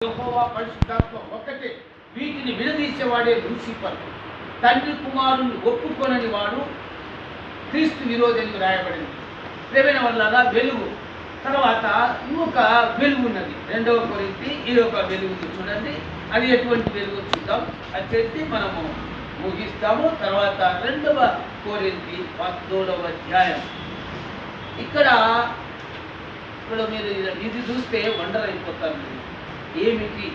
యెహోవా పరిశుద్ధాత్మ ఒక్కటే. వీటిని విడదీసేవాడే లూసిఫర్. తండ్రి కుమారుని ఒప్పుకొనని వాడు క్రీస్తు విరోధి రాయబడింది. ప్రేమైన వల్ల వెలుగు తర్వాత ఇంకొక వెలుగు ఉన్నది. 2వ కొరింథీ ఈ యొక్క వెలుగు చూడండి. అది ఎటువంటి వెలుగు చూద్దాం. అది చేసి మనము ముగిస్తాము. తర్వాత 2వ కొరింథీ 13వ అధ్యాయం. ఇక్కడ మీరు ఇది చూస్తే వండర్ అయిపోతారు. ఏమిటి?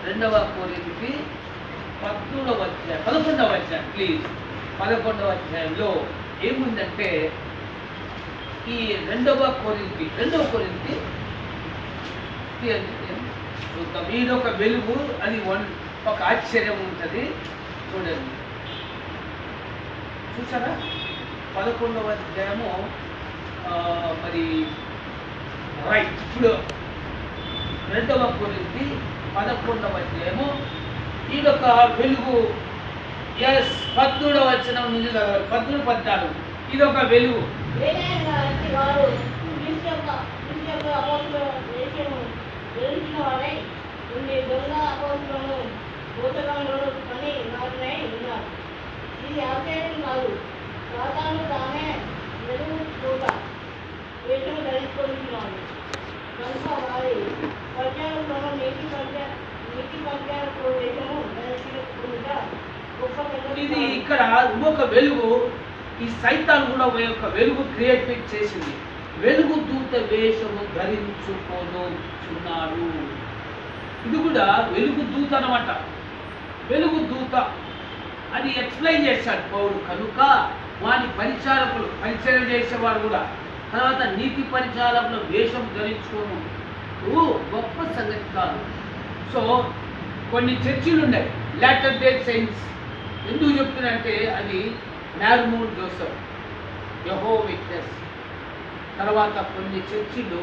2వ కొరింథీ 11వ అధ్యాయం 11వ అధ్యాయం ప్లీజ్ 11వ అధ్యాయంలో ఏముందంటే ఈ 2వ కొరింథీ చూద్దాం. ఈయనొక వెలుగు, అది ఒక ఆశ్చర్యం ఉంటుంది. చూడండి, చూసారా? 11వ అధ్యాయము మరి రైట్. ఇప్పుడు 2వ కొరింథీ 11వ అధ్యాయము ఈయనొక వెలుగు. 13వ వచనం నుంచి 13-14 ఇదొక వెలుగు. ఇది ఇక్కడ ఇంకొక వెలుగు. ఈ సైతాన్ కూడా ఒక వెలుగు క్రియేట్ చేసింది. వెలుగు దూత వేషము ధరించుకొనుచున్నాడు. ఇది కూడా వెలుగు దూత అన్నమాట. వెలుగు దూత అది ఎక్స్ప్లెయిన్ చేశాడు పౌలు. కనుక వాని పరిచయం చేసేవాడు కూడా తర్వాత నీతి పరిచారకుల వేషం ధరించుకోను గొప్ప సంగతి కాదు. సో కొన్ని చర్చిలు ఉన్నాయి, లాటర్ డే సెయింట్స్. ఎందుకు చెప్తున్నారంటే అది మ్యార్మూన్ జోసెఫ్, యెహోవా విట్నెస్, తర్వాత కొన్ని చర్చిలు